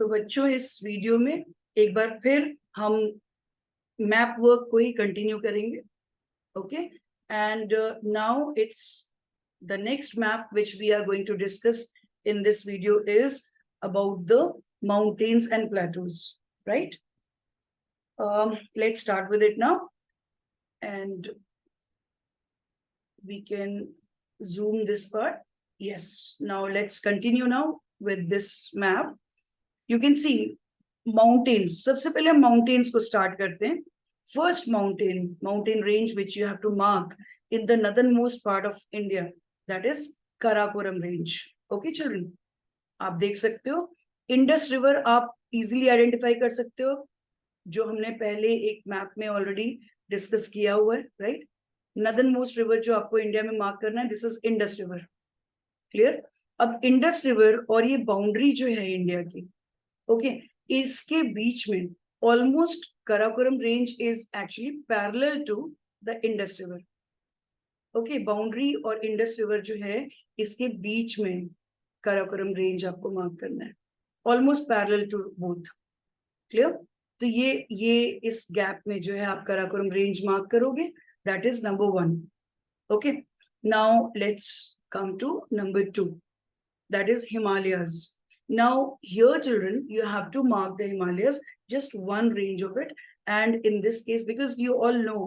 तो बच्चों इस वीडियो में एक बार फिर हम मैप वर्क को ही कंटिन्यू करेंगे. Okay, and now it's the next map which we are going to discuss in this video is about the mountains and plateaus, right? Let's start with it now, and we can zoom this part. Yes, now let's continue now with this map. You can see mountains. सबसे पहले हम mountains को start करते हैं. First mountain range which you have to mark in the northernmost part of India, that is Karakoram range. Okay children, आप देख सकते हो इंडस रिवर आप इजीली आइडेंटिफाई कर सकते हो, जो हमने पहले एक मैप में ऑलरेडी डिस्कस किया हुआ है, राइट? नदर्न मोस्ट रिवर जो आपको इंडिया में मार्क करना है, this is Indus river. Clear? अब इंडस रिवर और ये बाउंड्री जो है इंडिया की, ओके, इसके बीच में almost Karakoram range is actually parallel to the Indus river. Okay, boundary और इंडस रिवर जो है इसके बीच में कराकोरम रेंज आपको मार्क करना है, almost parallel to both. Clear? तो ये इस गैप में जो है आप कराकोरम रेंज मार्क करोगे, that is number 1. Okay, now let's come to number 2, that is Himalayas. Now here children, you have to mark the Himalayas, just one range of it, and in this case because you all know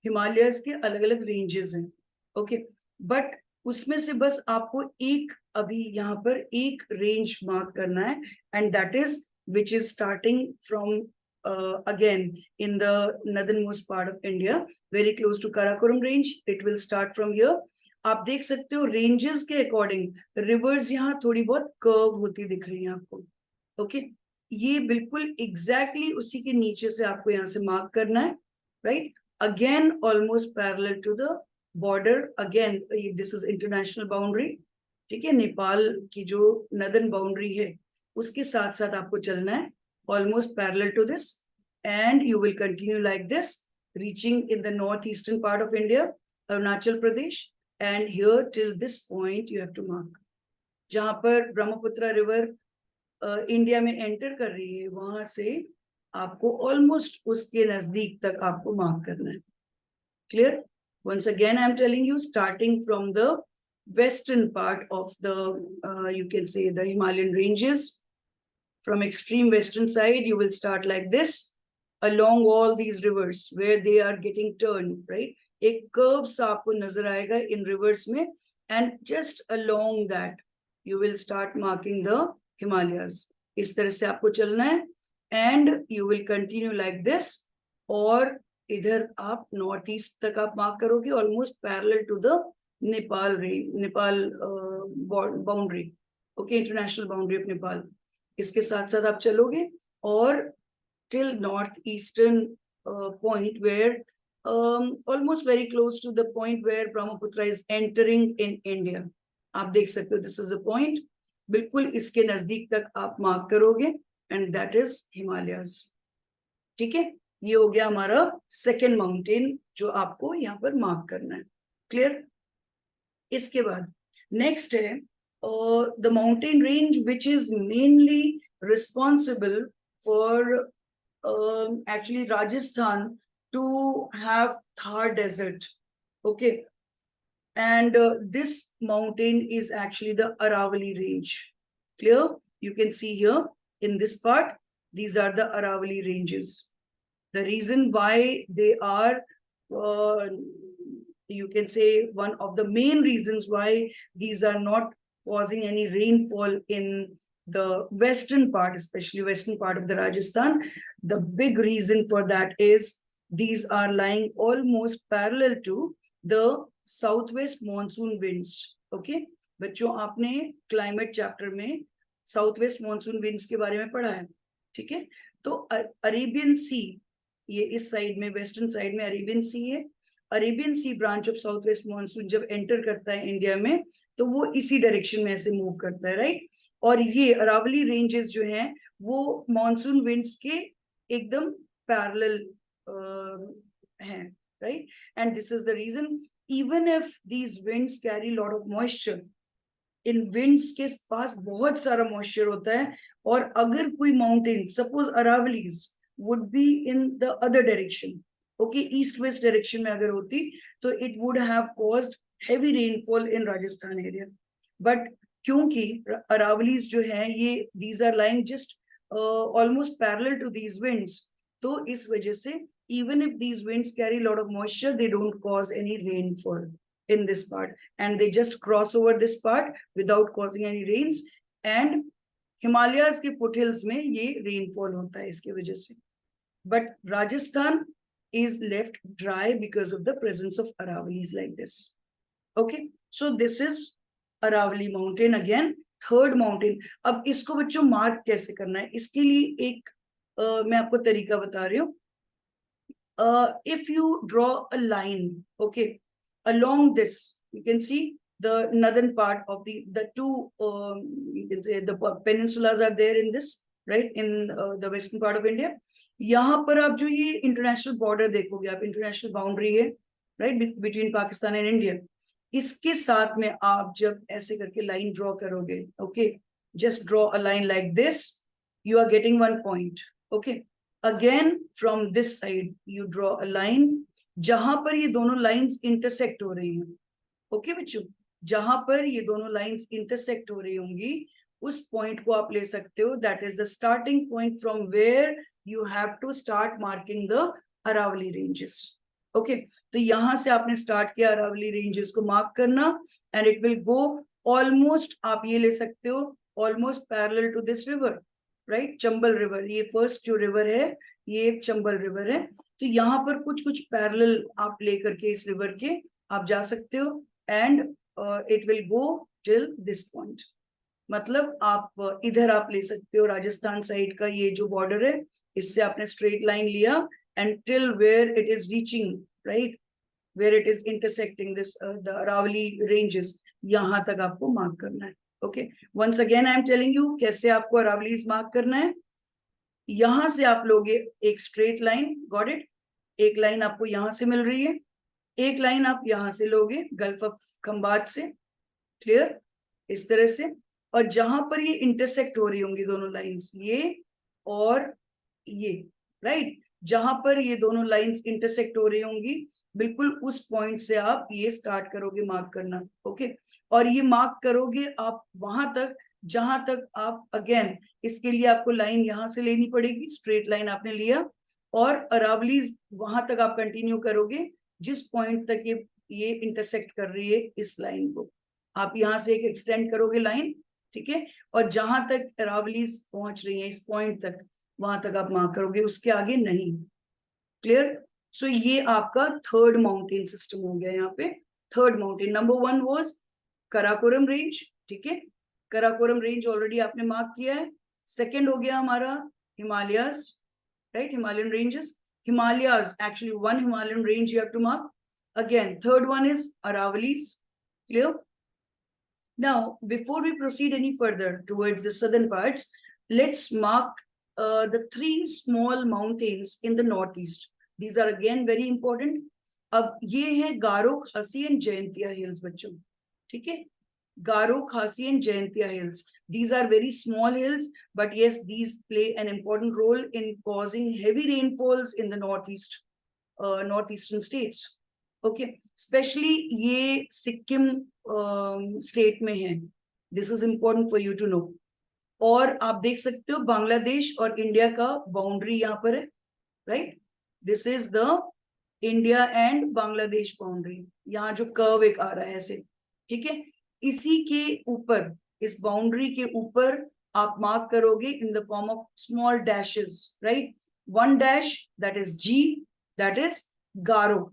Himalayas के अलग-अलग ranges हैं, okay, but उसमें से बस आपको एक अभी यहाँ पर एक range mark करना है, and that is which is starting from again in the northernmost part of India, very close to Karakoram range. It will start from here. आप देख सकते हो रेंजेस के अकॉर्डिंग रिवर्स यहाँ थोड़ी बहुत कर्व होती दिख रही है आपको. ओके, ये बिल्कुल एग्जैक्टली उसी के नीचे से आपको यहाँ से मार्क करना है, right? Again almost parallel to the border. Again this is international boundary, ठीक है? नेपाल की जो नदर्न बाउंड्री है उसके साथ साथ आपको चलना है, almost parallel to this, and you will continue like this, reaching in the north eastern part of India, Arunachal Pradesh, and here till this point you have to mark. जहां पर ब्रह्मपुत्र रिवर इंडिया में एंटर कर रही है वहां से आपको ऑलमोस्ट उसके नजदीक तक आपको मार्क करना है. Clear? once again I am telling you, starting from the western part of the you can say the Himalayan ranges, from extreme western side you will start like this along all these rivers where they are getting turned, right? एक curve सा आपको नजर आएगा इन rivers में, and just along that you will start marking the Himalayas. इस तरह से आपको चलना है, and you will continue like this, और इधर आप नॉर्थ ईस्ट तक आप मार्क करोगे, almost parallel to the Nepal range, Nepal boundary, okay, international boundary of Nepal. इसके साथ साथ आप चलोगे और till northeastern point where almost very close to the point where Brahmaputra is entering in India. आप देख सकते हो, this is a point, बिल्कुल इसके नजदीक तक आप मार्क करोगे, and that is Himalayas. ठीक है? ये हो गया हमारा सेकेंड माउंटेन जो आपको यहाँ पर मार्क करना है. क्लियर? इसके बाद नेक्स्ट है the mountain range which is mainly responsible for actually Rajasthan to have Thar desert. Okay, and this mountain is actually the Aravalli range. Clear? You can see here in this part, these are the Aravalli ranges. The reason why they are you can say one of the main reasons why these are not causing any rainfall in the western part, especially western part of the Rajasthan, the big reason for that is these are lying almost parallel to the southwest monsoon winds. Okay, बच्चों आपने climate chapter में south west monsoon winds के बारे में पढ़ा है, ठीक है? तो अरेबियन सी, ये इस साइड में वेस्टर्न साइड में अरेबियन सी है. Arabian sea branch of south west monsoon जब एंटर करता है इंडिया में तो वो इसी डायरेक्शन में ऐसे मूव करता है, राइट? और ये अरावली रेंजेस जो हैं वो मॉनसून विंड्स के एकदम पैरेलल हैं, right? And this is the reason, even if these winds carry a lot of moisture, इन विंड्स के पास बहुत सारा मॉइस्चर होता है, और अगर कोई mountain, suppose Aravallis would be in the other direction, okay, east west direction में अगर होती, तो it would have caused heavy rainfall in Rajasthan area. But क्योंकि अरावलीज जो है ये these are lying just almost parallel to these winds, तो इस वजह से even if these winds carry a lot of moisture, they don't cause any rainfall in this part, and they just cross over this part without causing any rains, and Himalayas के foothills में ये rainfall होता है इसकी वजह से। But Rajasthan is left dry because of the presence of Aravallis like this. Okay, so this is Aravalli mountain again, third mountain. अब इसको बच्चों मार्क कैसे करना है, इसके लिए एक मैं आपको तरीका बता रही हूँ। If you draw a line, okay, along this, you can see the northern part of the two, you can say the peninsulas are there in this, right, in the western part of India. यहाँ पर आप जो ये international border देखोगे, आप international boundary है, right, between Pakistan and India, इसके साथ में आप जब ऐसे करके लाइन ड्रॉ करोगे, okay, just draw a line like this, you are getting one point, okay. Again from this side you draw a line, जहां पर ये दोनों लाइंस इंटरसेक्ट हो रही हैं, ओके बच्चों, जहां पर ये दोनों लाइंस इंटरसेक्ट हो रही होंगी, उस पॉइंट को आप ले सकते हो, that is the starting point from where you have to start marking the Aravalli ranges, okay. तो यहां से आपने स्टार्ट किया अरावली रेंजेस को मार्क करना, and it will go almost, आप ये ले सकते हो, almost parallel to this river, right, Chambal river, ये फर्स्ट जो रिवर है ये एक चंबल रिवर है, तो यहाँ पर कुछ कुछ पैरेलल आप लेकर के इस रिवर के आप जा सकते हो, and it will go till this point, मतलब आप इधर आप ले सकते हो, राजस्थान साइड का ये जो बॉर्डर है, इससे आपने स्ट्रेट लाइन लिया, and till where it is reaching, right, where it is intersecting this the Aravalli ranges, यहाँ तक आपको मार्क करना है, okay. Once again I am telling you कैसे आपको अरावलीज मार्क करना है। यहां से आप लोगे एक स्ट्रेट लाइन, गॉट इट, एक लाइन आपको यहां से मिल रही है, एक लाइन आप यहां से लोगे गल्फ ऑफ खंबात से, क्लियर, इस तरह से, और जहां पर ये इंटरसेक्ट हो रही होंगी दोनों लाइंस, ये और ये, राइट, जहां पर ये दोनों लाइंस इंटरसेक्ट हो रही होंगी, बिल्कुल उस पॉइंट से आप ये स्टार्ट करोगे मार्क करना, ओके। और ये मार्क करोगे आप वहां तक जहां तक आप, अगेन इसके लिए आपको लाइन यहां से लेनी पड़ेगी, स्ट्रेट लाइन आपने लिया, और अरावलीज वहां तक आप कंटिन्यू करोगे जिस पॉइंट तक ये इंटरसेक्ट कर रही है इस लाइन को, आप यहां से एक एक्सटेंड करोगे लाइन, ठीक है, और जहां तक अरावलीज पहुंच रही है इस पॉइंट तक, वहां तक आप मार्क करोगे, उसके आगे नहीं, क्लियर। सो ये आपका थर्ड माउंटेन सिस्टम हो गया। यहाँ पे third mountain, number one was Karakoram range, ठीक है, कराकोरम रेंज ऑलरेडी आपने मार्क किया है। सेकंड हो गया हमारा Himalayas, right, Himalayan ranges, Himalayas actually one Himalayan range you have to mark, again third one is Aravallis, clear. Now, before we proceed any further towards the southern parts, let's mark the three small mountains in the northeast. These are again very important. अब ये है गारो, Khasi and Jaintia hills बच्चों, ठीक है, गारो, Khasi and Jaintia hills. These are very small hills, but yes, these play an important role in causing heavy rainfalls in the northeastern states. Okay, specially ये Sikkim state में है, this is important for you to know. और आप देख सकते हो बांग्लादेश और India का बाउंड्री यहाँ पर है, right, this is the India and Bangladesh boundary, यहाँ जो कर्व एक आ रहा है ऐसे, ठीक है, इसी के ऊपर, इस बाउंड्री के ऊपर आप मार्क करोगे in the form of small dashes, right, one dash that is G, that is Garo.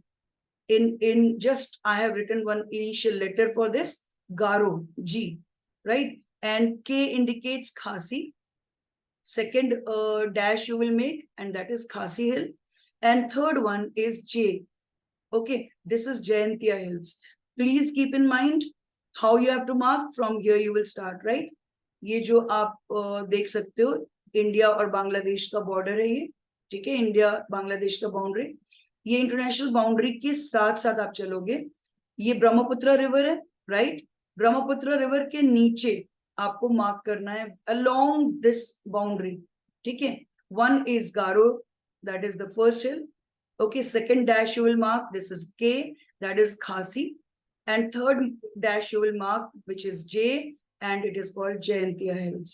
In just I have written one initial letter for this, Garo, G, right, and K indicates Khasi. Second dash you will make, and that is Khasi Hill, and third one is J, okay, this is Jayantiya Hills. Please keep in mind how you have to mark. From here you will start, right, ये जो आप देख सकते हो India और बांग्लादेश का border है ये, ठीक है, इंडिया बांग्लादेश का बाउंड्री, ये इंटरनेशनल बाउंड्री के साथ साथ आप चलोगे, ये ब्रह्मपुत्र रिवर है, राइट, ब्रह्मपुत्र रिवर के नीचे आपको मार्क करना है अलोंग दिस बाउंड्री, ठीक है। One is Garo, that is the first hill, okay. Second dash you will mark, this is K, that is Khasi, and third dash you will mark, which is J, and it is called Jayantia Hills,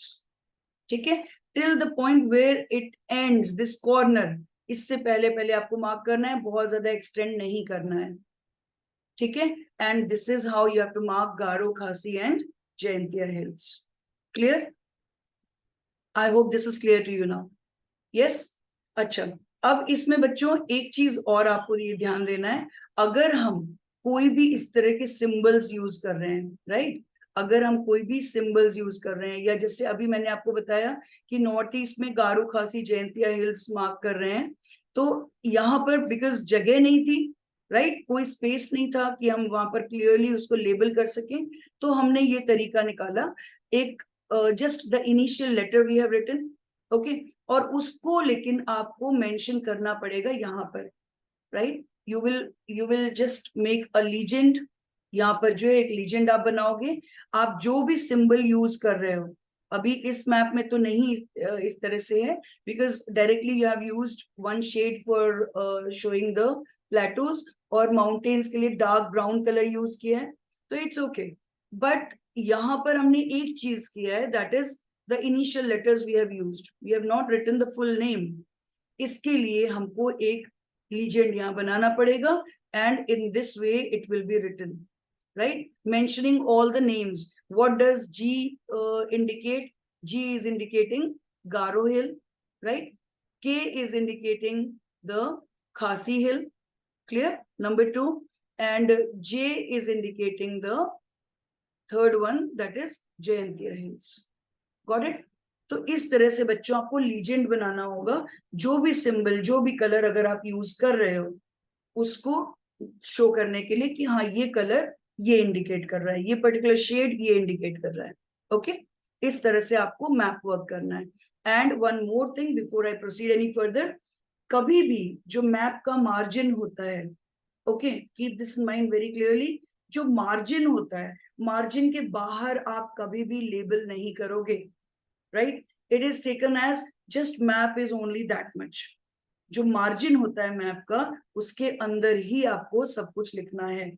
ठीक है। till the point where it ends, this corner, इससे पहले पहले आपको mark करना है, बहुत ज्यादा एक्सटेंड नहीं करना है, ठीक है। And this is how you have to mark Garo, Khasi and Jaintia hills. Clear? I hope this is clear to you now. Yes, अच्छा। अब इसमें बच्चों एक चीज और आपको ये ध्यान देना है, अगर हम कोई भी इस तरह के सिंबल्स यूज कर रहे हैं, राइट, अगर हम कोई भी सिंबल्स यूज कर रहे हैं, या जैसे अभी मैंने आपको बताया कि नॉर्थ ईस्ट में गारो, खासी, जयंतिया हिल्स मार्क कर रहे हैं, तो यहाँ पर बिकॉज जगह नहीं थी, राइट, कोई स्पेस नहीं था कि हम वहां पर क्लियरली उसको लेबल कर सकें, तो हमने ये तरीका निकाला, एक just the initial letter we have written, okay, और उसको लेकिन आपको मेंशन करना पड़ेगा यहाँ पर, right. You will just make a legend, यहाँ पर जो है एक लीजेंड आप बनाओगे। आप जो भी सिंबल यूज कर रहे हो, अभी इस मैप में तो नहीं इस तरह से है, because directly you have used one shade for showing the plateaus, और माउंटेन्स के लिए डार्क ब्राउन कलर यूज किया है, तो इट्स ओके। बट यहाँ पर हमने एक चीज किया है, that is the initial letters we have used, we have not written the full name, इसके लिए हमको एक legend यहाँ बनाना पड़ेगा, and in this way it will be written, right, mentioning all the names. What does G indicate? G is indicating Garo Hill, right, K is indicating the Khasi Hill, clear, number 2, and J is indicating the third one, that is Jayantiya Hills. Got it? तो इस तरह से बच्चों आपको legend बनाना होगा, जो भी symbol, जो भी कलर अगर आप यूज कर रहे हो, उसको शो करने के लिए कि हाँ ये कलर ये इंडिकेट कर रहा है, ये पर्टिकुलर शेड ये इंडिकेट कर रहा है, ओके। इस तरह से आपको मैप वर्क करना है। And one more thing before I proceed any further, कभी भी जो मैप का मार्जिन होता है, okay, keep this in mind very clearly, जो मार्जिन होता है, मार्जिन के बाहर आप कभी भी लेबल नहीं करोगे, right, it is taken as just map is only that much. जो मार्जिन होता है मैप का, उसके अंदर ही आपको सब कुछ लिखना है।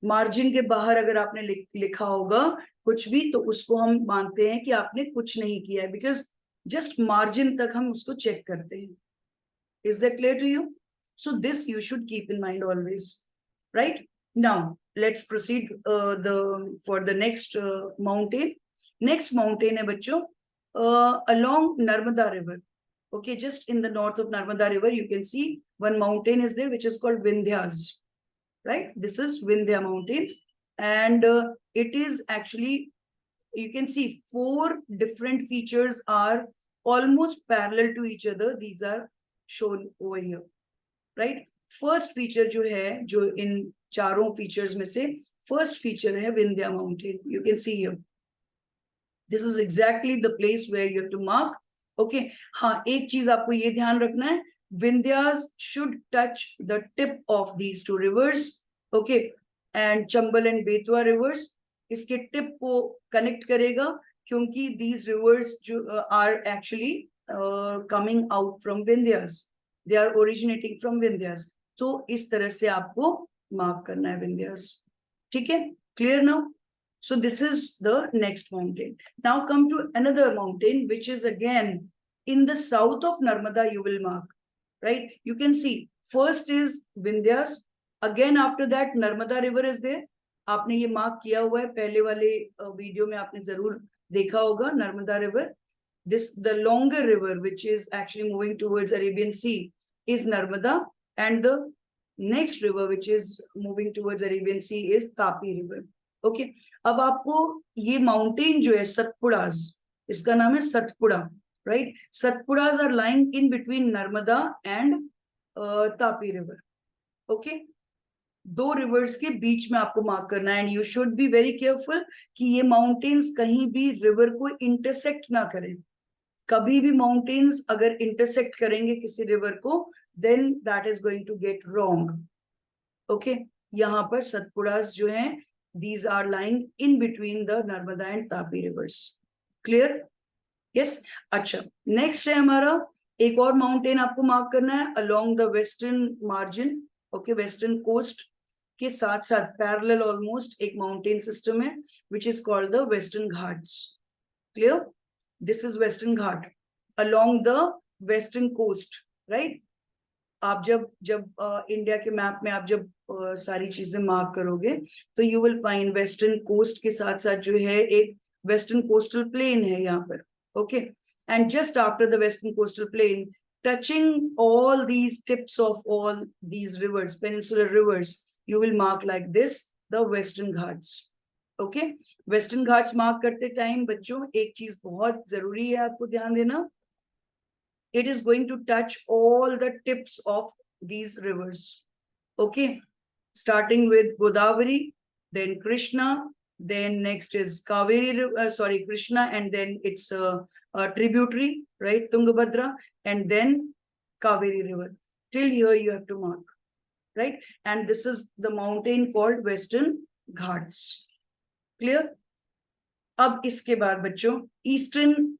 मार्जिन के बाहर अगर आपने लिखा होगा कुछ भी, तो उसको हम मानते हैं कि आपने कुछ नहीं किया है, बिकॉज जस्ट मार्जिन तक हम उसको चेक करते हैं। Is that clear to you? So this you should keep in mind always, right. Now let's proceed for the next mountain. Next mountain है बच्चों along Narmada River, okay, just in the north of Narmada River you can see one mountain is there which is called Vindhyas, right, this is Vindhya mountains, and it is actually, you can see 4 different features are almost parallel to each other, these are shown over here, right. First feature जो है, जो इन चारों features में से first feature है Vindhya mountain, you can see here, this is exactly the place where you have to mark, okay. हाँ, एक चीज आपको ये ध्यान रखना है, Vindhyas should touch the tip of these 2 rivers, okay, and Chambal and Betwa rivers इसके टिप को कनेक्ट करेगा, क्योंकि दीज रिवर्स जो are actually coming out from Vindhyas, they are originating from Vindhyas. तो इस तरह से आपको मार्क करना है विंध्यास, ठीक है, clear now? So this is the next mountain. Now come to another mountain which is again in the south of Narmada, you will mark, right, you can see first is Vindhyas, again after that Narmada river is there, आपने ये mark किया हुआ है, पहले वाले video में आपने जरूर देखा होगा Narmada river. This the longer river which is actually moving towards Arabian Sea is Narmada, and the next river which is moving towards Arabian Sea is Tapi river, okay. अब आपको ये माउंटेन जो है सतपुड़ाज, इसका नाम है Satpura, right, Satpuras are lying in between Narmada and Tapi river, okay, 2 rivers के बीच में आपको मार्क करना है, and you should be very careful कि ये माउंटेन्स कहीं भी रिवर को इंटरसेक्ट ना करें। कभी भी माउंटेन्स अगर इंटरसेक्ट करेंगे किसी रिवर को, then that is going to get wrong, okay. यहाँ पर सतपुड़ाज जो है these are lying in between the Narmada and Tapi rivers. Clear? Yes. अच्छा, next है हमारा एक और माउंटेन आपको मार्क करना है along the western margin, okay, western coast के साथ साथ parallel almost एक mountain system है which is called the Western Ghats. Clear? This is Western Ghat along the western coast, right? आप जब इंडिया के मैप में आप जब सारी चीजें मार्क करोगे तो you will find western coast के साथ साथ जो है एक वेस्टर्न कोस्टल प्लेन है यहाँ पर, okay, and just after the western coastal plane touching all these tips of all these rivers, peninsular reverse, you will mark like this the western Ghats. Okay, western Ghats mark करते time बच्चों एक चीज बहुत जरूरी है आपको ध्यान देना, it is going to touch all the tips of these rivers. Okay, starting with Godavari, then Krishna, then next is Kaveri, Krishna, and then it's a tributary, right, Tungabhadra, and then Kaveri river. Till here you have to mark, right? And this is the mountain called Western Ghats. Clear? अब इसके बाद बच्चों eastern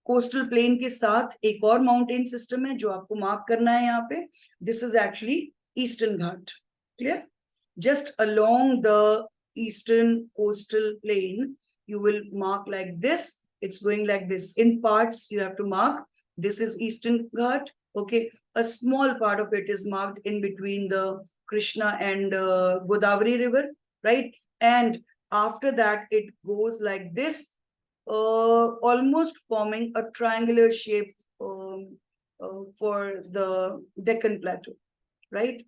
coastal plane के साथ एक और mountain system है जो आपको मार्क करना है यहाँ पे. This is actually eastern Ghat. Clear? Just along the eastern coastal plane you will mark like this. It's going like this in parts. You have to mark this is Eastern Ghat. Okay, a small part of it is marked in between the Krishna and Godavari river, right? And after that it goes like this, almost forming a triangular shape for the Deccan Plateau, right?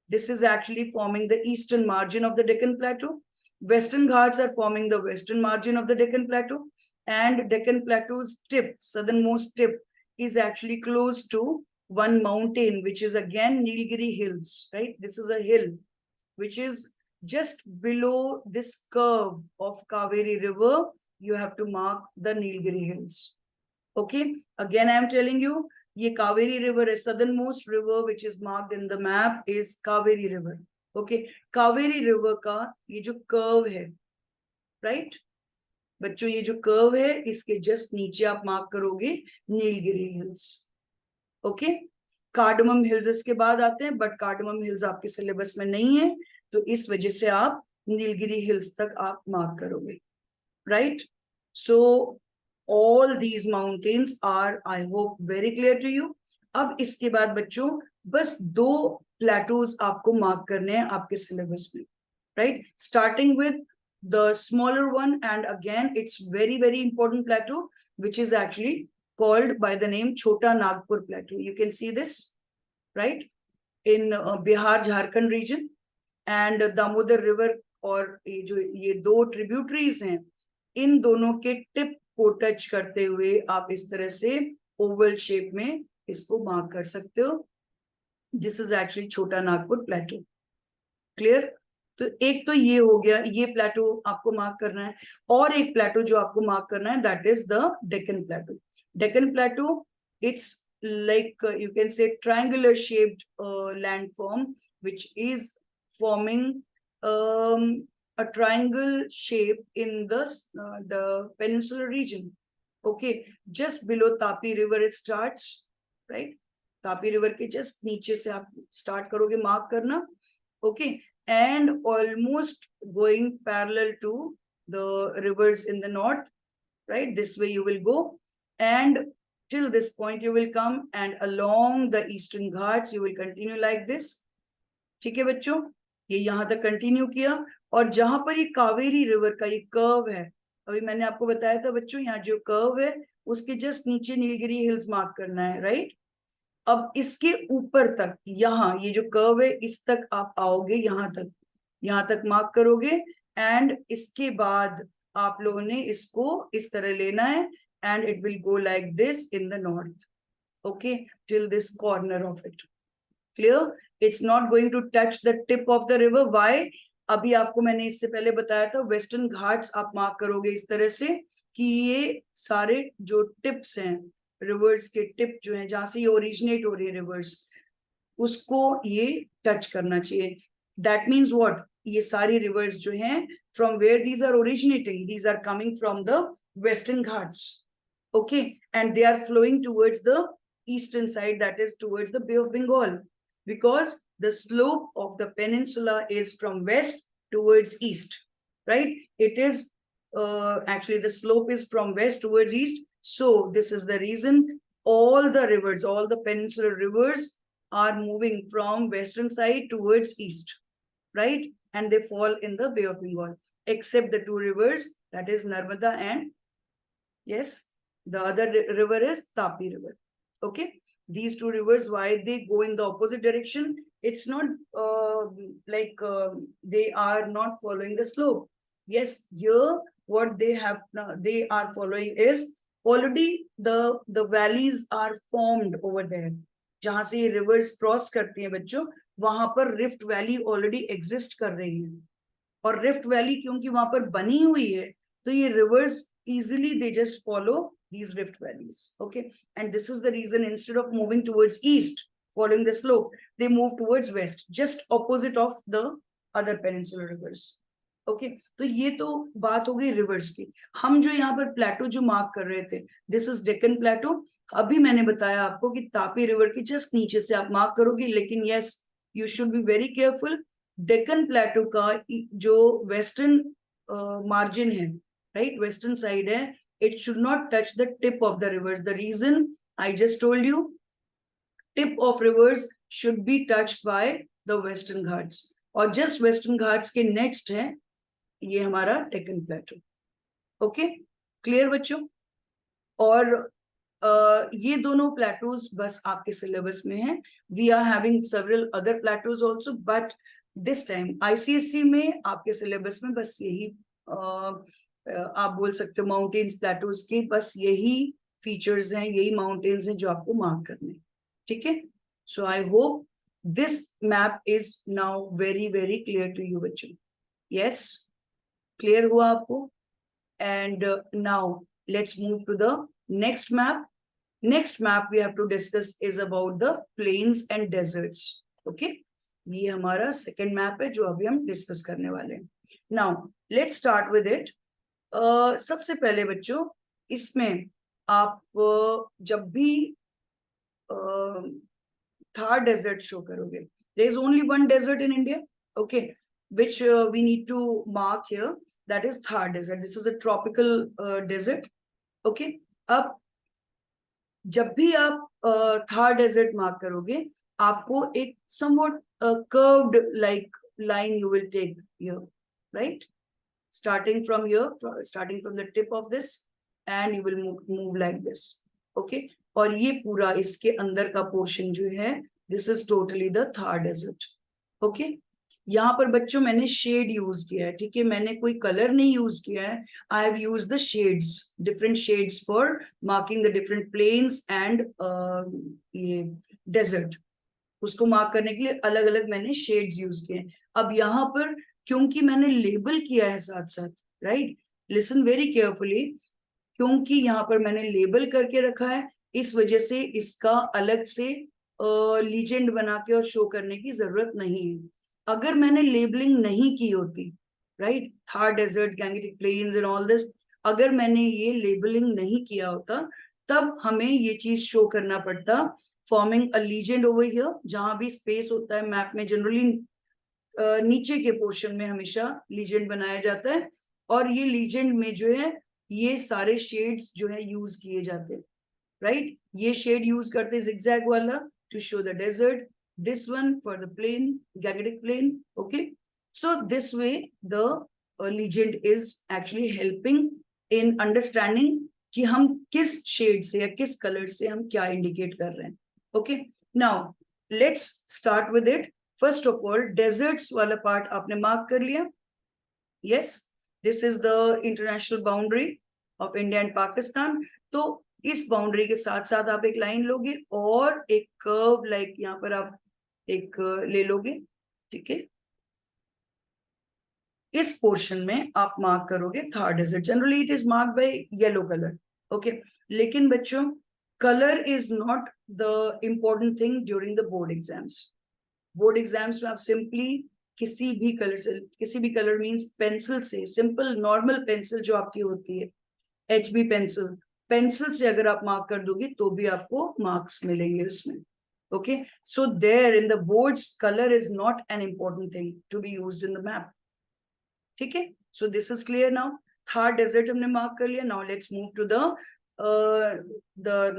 This is actually forming the eastern margin of the Deccan Plateau. Western Ghats are forming the western margin of the Deccan Plateau, and Deccan Plateau's tip, southernmost tip, is actually close to one mountain, which is again Nilgiri Hills, right? This is a hill which is just below this curve of Kaveri River. You have to mark the Nilgiri Hills. Okay, again I am telling you, ये Kaveri River is southernmost river which is marked in the map is Kaveri River. Okay, Kaveri River का ये जो curve है, right? बच्चों ये जो curve है इसके just नीचे आप mark करोगे Nilgiri Hills. Okay, cardamom hills इसके बाद आते हैं, बट कार्डमम हिल्स आपके सिलेबस में नहीं है तो इस वजह से आप नीलगिरी हिल्स तक आप मार्क करोगे, right? So all these mountains are, I hope, very clear to you. अब इसके बाद बच्चों बस दो प्लेटोज आपको मार्क करने हैं आपके सिलेबस में, right? Starting with the smaller one, and again it's very very important plateau which is actually called by the name Chota Nagpur Plateau. You can see this, right, in Bihar Jharkhand region, and Damodar River और ये जो ये दो tributaries हैं इन दोनों के tip को touch करते हुए आप इस तरह से ओवल शेप में इसको मार्क कर सकते हो. दिस इज एक्चुअली छोटा नागपुर प्लेटो. क्लियर? तो एक तो ये हो गया, ये प्लेटो आपको मार्क करना है, और एक प्लेटो जो आपको मार्क करना है that is the Deccan plateau. Deccan plateau, it's like you can say triangular shaped landform which is forming a triangle shape in the peninsular region. Okay, just below Tapi river it starts, right? Tapi river के just नीचे से आप start करोगे mark करना. Okay, and almost going parallel to the rivers in the north, right? This way you will go, and till this point you will come, and along the eastern ghats you will continue like this. ठीक है बच्चों, ये यहाँ तक continue किया, और जहां पर ये कावेरी रिवर का ये कर्व है, अभी मैंने आपको बताया था बच्चों यहाँ जो कर्व है उसके जस्ट नीचे नीलगिरी हिल्स मार्क करना है, राइट? अब इसके ऊपर तक यहाँ ये जो कर्व है इस तक आप आओगे, यहाँ तक मार्क करोगे, एंड इसके बाद आप लोगों ने इसको इस तरह लेना है, and it will go like this in the north, okay, till this corner of it. Clear? It's not going to touch the tip of the river. Why? अभी आपको मैंने इससे पहले बताया था वेस्टर्न घाट्स आप मार्क करोगे इस तरह से कि ये सारे जो टिप्स हैं रिवर्स के टिप जो हैं जहां से ये ओरिजिनेट हो रही है रिवर्स, उसको ये टच करना चाहिए. That means what? ये सारी रिवर्स जो हैं from where these are originating, these are coming from the Western Ghats, okay, and they are flowing towards the eastern side, that is towards the Bay of Bengal, because the slope of the peninsula is from west towards east, right? It is actually the slope is from west towards east. So this is the reason all the rivers, all the peninsular rivers are moving from western side towards east, right? And they fall in the Bay of Bengal, except the two rivers, that is Narmada and, yes, the other river is Tapi river. Okay, these two rivers, why they go in the opposite direction? It's not they are not following the slope. Yes, here what they have they are following is already the valleys are formed over there. जहां से ये reverse cross करती हैं बच्चों, वहां पर rift valley already exist कर रही है, और रिफ्ट वैली क्योंकि वहां पर बनी हुई है, तो ये reverse easily they just follow these rift valleys, okay, and this is the reason instead of moving towards east following the slope, they move towards west, just opposite of the other peninsular rivers, okay. तो ये तो बात हो गई reverse की. हम जो यहाँ पर प्लेटो जो मार्क कर रहे थे, दिस इज डेक्कन प्लेटो. अभी मैंने बताया आपको कि तापी रिवर के जस्ट नीचे से आप मार्क करोगे, लेकिन yes, you should be very careful. Deccan plateau का जो वेस्टर्न मार्जिन है, right, western side hai, it should not touch the tip of the rivers. The reason I just told you, tip of rivers should be touched by the western ghats, और just western ghats के next है ये हमारा Deccan Plateau. okay, clear बच्चों? और ये दोनों plateaus बस आपके syllabus में है. We are having several other plateaus also, but this time ICSE में आपके syllabus में बस यही आप बोल सकते हो माउंटेन्स प्लेटोज के बस यही फीचर्स हैं, यही माउंटेन्स हैं जो आपको मार्क करने, ठीक है. So I hope this map is now very very clear to you बच्चों. यस, क्लियर हुआ आपको? And now let's move to the next map. Next map we have to discuss is about the plains and deserts. Okay, ये हमारा second map है जो अभी हम discuss करने वाले हैं. Now let's start with it. सबसे पहले बच्चों, इसमें आप जब भी थार डेजर्ट शो करोगे, there is only one desert in India, okay, which we need to mark here, that is Thar desert. This is a tropical desert, okay. अब जब भी आप थार डेजर्ट मार्क करोगे, आपको एक somewhat curved like line you will take here, right? Starting from here, starting from the tip of this, and you will move like this, okay. और ये पूरा इसके अंदर का पोर्शन जो है, this is totally the Thar desert, okay. यहाँ पर बच्चों मैंने शेड यूज किया है, ठीक है, मैंने कोई कलर नहीं यूज किया है. I have use the shades, different shades for marking the different plains and ये डेजर्ट, उसको मार्क करने के लिए अलग अलग मैंने शेड्स यूज किए हैं. अब यहाँ पर क्योंकि मैंने लेबल किया है साथ साथ, राइट, लिसन वेरी केयरफुली, क्योंकि यहाँ पर मैंने लेबल करके रखा है, इस वजह से इसका अलग से लीजेंड बना के और शो करने की जरूरत नहीं है. अगर मैंने लेबलिंग नहीं की होती, right, Thar desert, Gangetic plains and all this, अगर मैंने ये लेबलिंग नहीं किया होता, तब हमें ये चीज शो करना पड़ता, forming a legend over here. जहां भी स्पेस होता है मैप में, जनरली नीचे के पोर्शन में हमेशा लीजेंड बनाया जाता है, और ये लीजेंड में जो है ये सारे शेड्स जो है यूज किए जाते हैं, राइट. ये शेड यूज करते हैं जिगजैग वाला to show the desert, this one for the plain, gangetic plain, okay. So this way the legend is actually helping in understanding कि हम किस शेड से या किस कलर से हम क्या इंडिकेट कर रहे हैं, okay. Now let's start with it. First of all, deserts वाला पार्ट आपने मार्क कर लिया. Yes, this is the international boundary of India and Pakistan. तो इस बाउंड्री के साथ साथ आप एक लाइन लोगे और एक कर्व लाइक यहाँ पर आप एक ले लोगे, ठीक है. इस पोर्शन में आप मार्क करोगे Thar desert. Generally it is mark by yellow colour, okay. लेकिन बच्चों, colour is not the important thing during the board exams. Board exams में आप सिंपली किसी भी कलर से, किसी भी कलर मींस पेंसिल से, सिंपल नॉर्मल पेंसिल जो आपकी होती है, HB पेंसिल, पेंसिल से अगर आप मार्क कर दोगे तो भी आपको मार्क्स मिलेंगे उसमें. Okay, so there in the boards, color is not an important thing to be used in the map. ठीक है, so this is clear now. Thar desert हमने मार्क कर लिया. Now let's move to the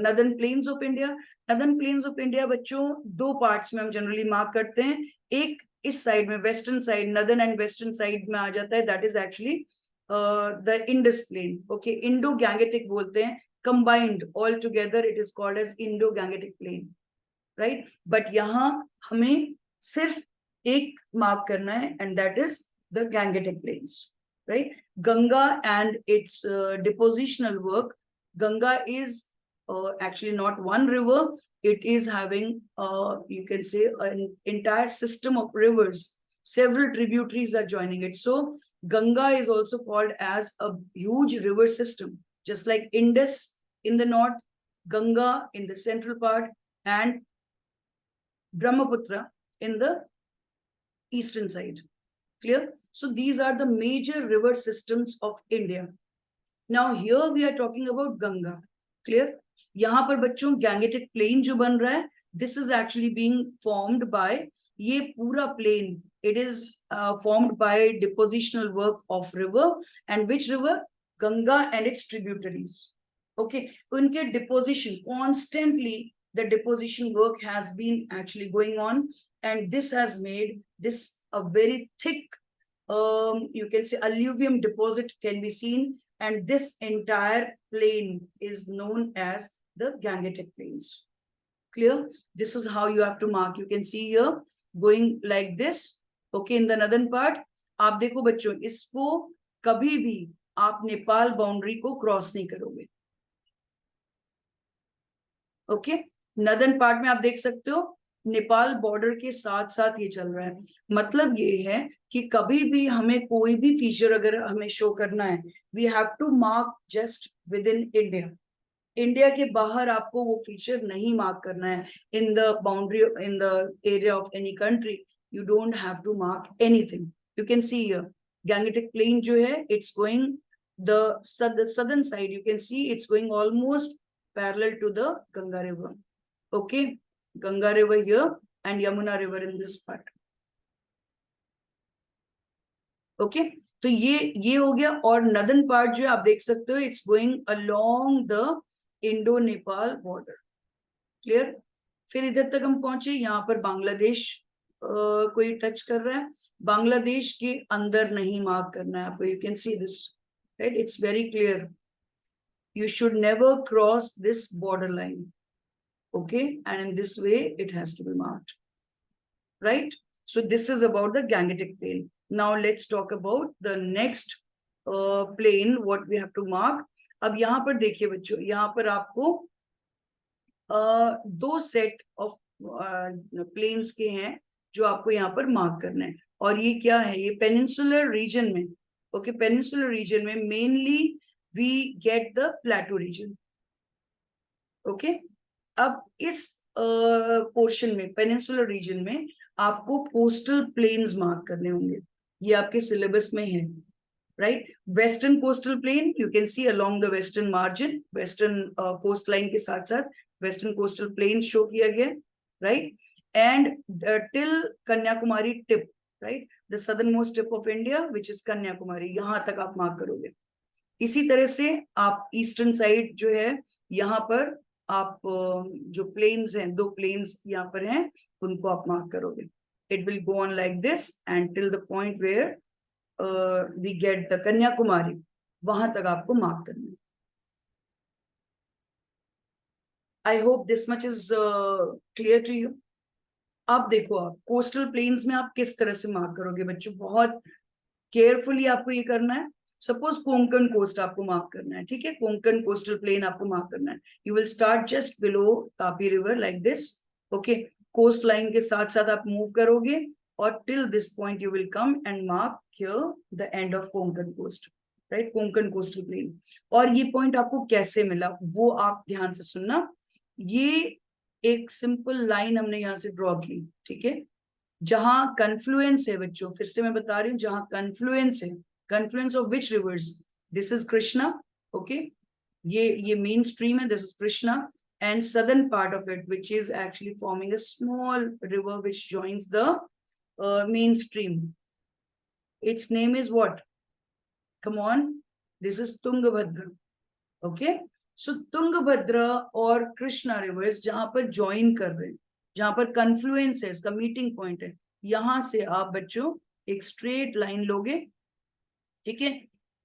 northern plains of India. Northern plains of India बच्चों दो parts में हम generally mark करते हैं. एक इस साइड में, western side, northern and western side में आ जाता है, that is actually the Indus plain. Okay, Indo Gangetic बोलते हैं, combined all together it is called as Indo Gangetic plain, right. But यहाँ हमें सिर्फ एक मार्क करना है, and that is the Gangetic plains, right. Ganga and its depositional work. Ganga is actually not one river. It is having, you can say, an entire system of rivers. Several tributaries are joining it. So Ganga is also called as a huge river system, just like Indus in the north, Ganga in the central part, and Brahmaputra in the eastern side. Clear? So these are the major river systems of India. Now here we are talking about Ganga. Clear? यहाँ पर बच्चों Gangetic plain जो बन रहा है, this is actually being formed by, ये पूरा plane, it is formed by depositional work of river. And which river? Ganga and its tributaries. Okay, उनके deposition, constantly the deposition work has been actually going on, and this has made this a very thick, you can say, alluvium deposit can be seen, and this entire plain is known as the Gangetic Plains. Clear? This is how you have to mark. You can see here going like this. Okay, in the northern part, आप देखो बच्चों, इसको कभी भी आप Nepal boundary को cross नहीं करोगे. ओके, नदर्न पार्ट में आप देख सकते हो नेपाल बॉर्डर के साथ साथ ये चल रहा है. मतलब ये है कि कभी भी हमें कोई भी फीचर अगर हमें शो करना है, we have to mark just within India. India के बाहर आपको वो फीचर नहीं मार्क करना है. In the boundary, in the area of any country, you don't have to mark anything. You can see here Gangetic plain जो है, it's going the southern side. You can see it's going almost parallel to the Ganga river. Okay, Ganga river here and Yamuna river in this part. Okay, तो ये हो गया. और northern part जो है आप देख सकते हो, it's going along the Indo Nepal border. Clear? फिर इधर तक हम पहुंचे, यहाँ पर बांग्लादेश कोई टच कर रहा है. बांग्लादेश के अंदर नहीं मार्क करना है आपको. You can see this, right? It's very clear. You should never cross this borderline. Okay, and in this way it has to be marked, right? So this is about the Gangetic Plain. Now let's talk about the next plain, what we have to mark. अब यहाँ पर देखिए बच्चों, यहाँ पर आपको दो set of planes के हैं जो आपको यहाँ पर मार्क करना है. और ये क्या है? ये पेनिनसुलर रीजन में, ओके, पेनिनसुलर रीजन में mainly we get the plateau region. Okay, अब इस पोर्शन में, पेनिनसुलर रीजन में, आपको कोस्टल प्लेन्स मार्क करने होंगे. ये आपके सिलेबस में है, right? Western coastal plain, you can see along the western margin, western coast line के साथ साथ वेस्टर्न कोस्टल प्लेन शो किया गया, right? And till Kanyakumari tip, right? The southernmost tip of India which is Kanyakumari, यहां तक आप mark करोगे. इसी तरह से आप ईस्टर्न साइड जो है, यहाँ पर आप जो प्लेन्स हैं, दो प्लेन्स यहाँ पर हैं, उनको आप मार्क करोगे. It will go on like this and till the point where we get the Kanyakumari, वहां तक आपको मार्क करना है. I hope this much is clear to you. अब देखो, आप कोस्टल प्लेन्स में आप किस तरह से मार्क करोगे बच्चों, बहुत केयरफुली आपको ये करना है. सपोज कोंकण कोस्ट आपको मार्क करना है, ठीक है? कोंकण कोस्टल प्लेन आपको मार्क करना है. You will start just below Tapi river like this. Okay, coast line के साथ साथ आप मूव करोगे और till this point you will come and mark here the end of Konkan coast, right? Konkan coastal plain. और ये पॉइंट आपको कैसे मिला वो आप ध्यान से सुनना. ये एक सिंपल लाइन हमने यहाँ से ड्रॉ की, ठीक है? जहां कन्फ्लुएंस है बच्चों, फिर से मैं बता रही हूँ, जहां कन्फ्लुएंस है, confluence of which reverse, this is Krishna, okay, ये मेन स्ट्रीम है, this is Krishna, and southern part of it which is actually forming a small river which joins the main stream. Its name is what? Come on, this is Tungabhadra. Okay, so Tungabhadra और Krishna reverse जहां पर join कर रहे हैं, जहां पर confluence है, इसका मीटिंग पॉइंट है, यहां से आप बच्चों एक स्ट्रेट लाइन लोगे, ठीक है,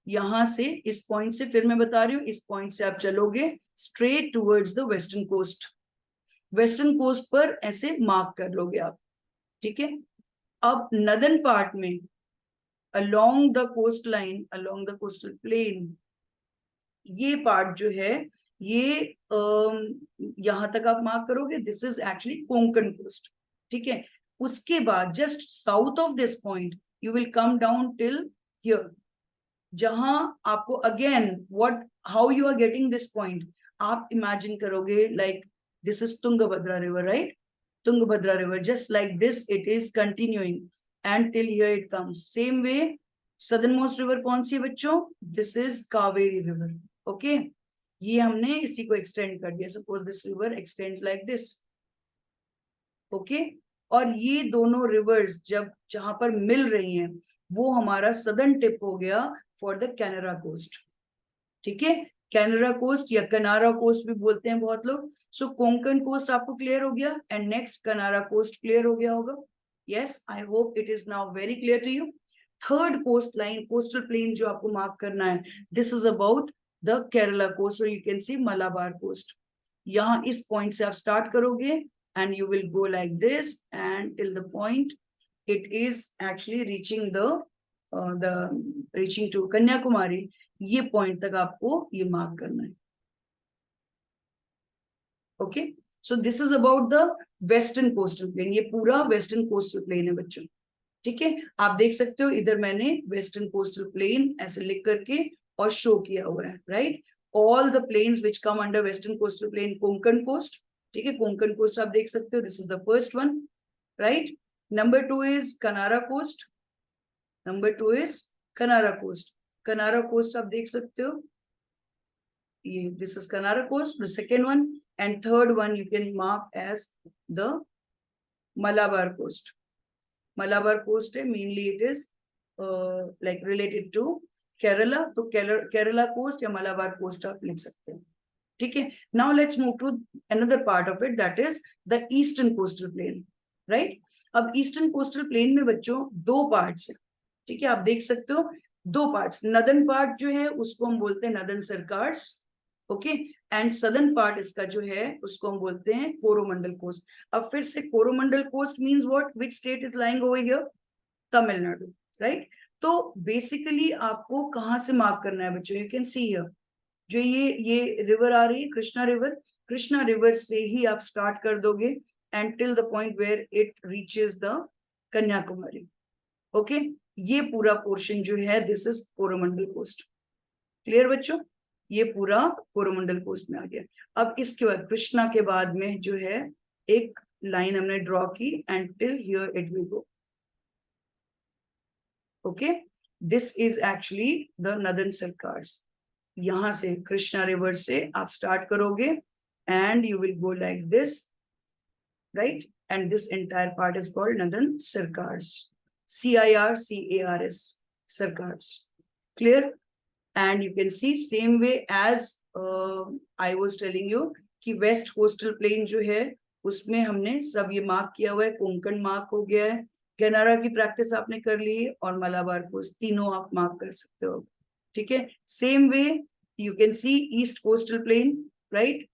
यहां से इस पॉइंट से, फिर मैं बता रही हूँ, इस पॉइंट से आप चलोगे straight towards the western coast, western coast पर ऐसे मार्क कर लोगे आप, ठीक है। अब नदन पार्ट में along the coast line, along the coastal plain, ये पार्ट जो है ये यहां तक आप मार्क करोगे, this is actually Konkan coast, ठीक है। उसके बाद just south of this point you will come down till here, जहां आपको again what, how you are getting this point, आप इमेजिन करोगे like this is Tungabhadra river, right, Tungabhadra river, just like this it is continuing and till here it comes, same way southern most river कौन सी है बच्चों, this is Kaveri river, okay, ये हमने इसी को extend कर दिया, suppose this river x tends like this, okay, और ये दोनों रिवर्स जब जहां पर मिल रही हैं वो हमारा सदर्न टिप हो गया फॉर द कैनरा कोस्ट, ठीक है, कैनरा कोस्ट या कनारा कोस्ट भी बोलते हैं बहुत लोग। सो कोंकण कोस्ट आपको क्लियर हो गया, and next Kanara coast clear हो गया होगा, yes, I hope it is now very clear to you. Third coast line, coastal plain जो आपको मार्क करना है, this is about the Kerala coast, और you can see Malabar coast, यहाँ इस पॉइंट से आप स्टार्ट करोगे and you will go like this and till the point it is actually reaching the reaching to Kanyakumari, ये पॉइंट तक आपको ये मार्क करना है, okay. So this is about the western coastal plain, ये पूरा वेस्टर्न कोस्टल प्लेन है बच्चों, ठीक है। आप देख सकते हो इधर मैंने वेस्टर्न कोस्टल प्लेन ऐसे लिख करके और शो किया हुआ है, right, all the plains which come under western coastal plain, Konkan coast, ठीक है, कोंकण कोस्ट आप देख सकते हो, this is the first one, right. Number 2 is Kanara coast, number 2 is Kanara coast, Kanara coast आप देख सकते हो, ये this is Kanara coast, the second one, and third one you can mark as the Malabar coast, Malabar coast है, mainly it is like related to Kerala, तो Kerala coast या Malabar coast आप लिख सकते हो, ठीक है। Now let's move to another part of it, that is the eastern coastal plain, right. अब ईस्टर्न कोस्टल प्लेन में बच्चों दो पार्ट्स है, ठीक है, आप देख सकते हो दो पार्ट्स, नदन पार्ट जो है उसको हम बोलते हैं northern Circars, okay, and southern part इसका जो है उसको हम बोलते हैं कोरोमंडल कोस्ट। अब फिर से Coromandel coast means what, which state is lying over here, Tamil Nadu, right. तो बेसिकली आपको कहां से मार्क करना है बच्चों, यू कैन सी हियर, जो ये रिवर आ रही है कृष्णा रिवर, कृष्णा रिवर से ही आप स्टार्ट कर दोगे and till the point where it reaches the Kanyakumari, okay, ये पूरा पोर्शन जो है this is Coromandel coast, clear बच्चों, ये पूरा कोरोमंडल कोस्ट में आ गया। अब इसके बाद कृष्णा के बाद में जो है एक लाइन हमने ड्रॉ की and till here it will go, okay, this is actually the northern Circars, यहां से कृष्णा रिवर से आप स्टार्ट करोगे and you will go like this, right, and this entire part is called northern Circars, CIRCARS, Circars, clear. And you can see same way as I was telling you कि waste coastal plain जो है उसमें हमने सब ये mark किया हुआ है, कोंकण मार्क हो गया है, कैनारा की प्रैक्टिस आपने कर ली है, और मलाबार कोस्ट, तीनों आप मार्क कर सकते हो, ठीक है। Same way you can C east coastal plain, right,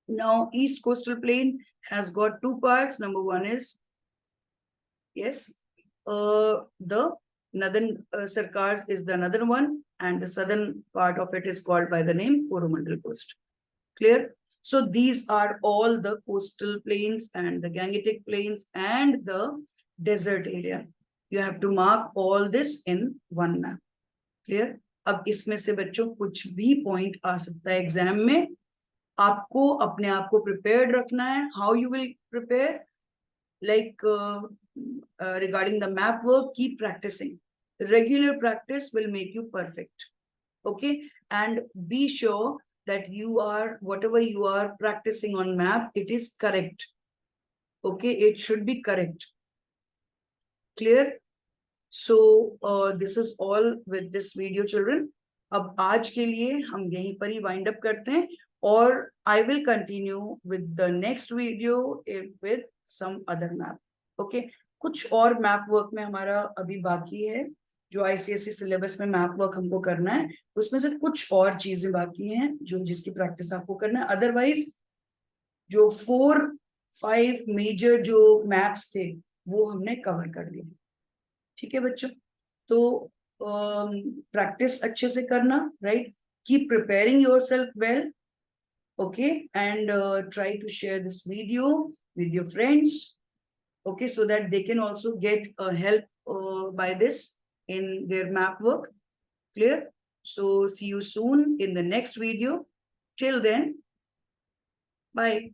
now east coastal plain has got two parts, number one is, yes, the northern Sarkars is the northern one, and the southern part of it is called by the name Coromandel Coast. Clear? So these are all the coastal plains and the Gangetic plains and the desert area. You have to mark all this in one map. Clear? अब इसमें से बच्चों कुछ भी point आ सकता है exam में, आपको अपने आप को प्रिपेयर्ड रखना है। How you will prepare, like regarding the map work, keep practicing. Regular practice will make you perfect. Okay, and be sure that you are, whatever you are practicing on map, it is correct. Okay, it should be correct. Clear? So this is all with this video, children. अब आज के लिए हम यहीं पर ही wind up करते हैं, और I will continue with the next video with some other map. Okay, कुछ और मैप वर्क में हमारा अभी बाकी है, जो ICSE सिलेबस में मैप वर्क हमको करना है, उसमें से कुछ और चीजें बाकी हैं जो जिसकी प्रैक्टिस आपको करना है. अदरवाइज जो 4-5 मेजर जो मैप्स थे वो हमने कवर कर लिए. ठीक है बच्चों, तो प्रैक्टिस अच्छे से करना, right. Keep preparing yourself well. Okay, and try to share this video with your friends, okay, so that they can also get help by this in their map work. Clear? So see you soon in the next video. Till then, bye.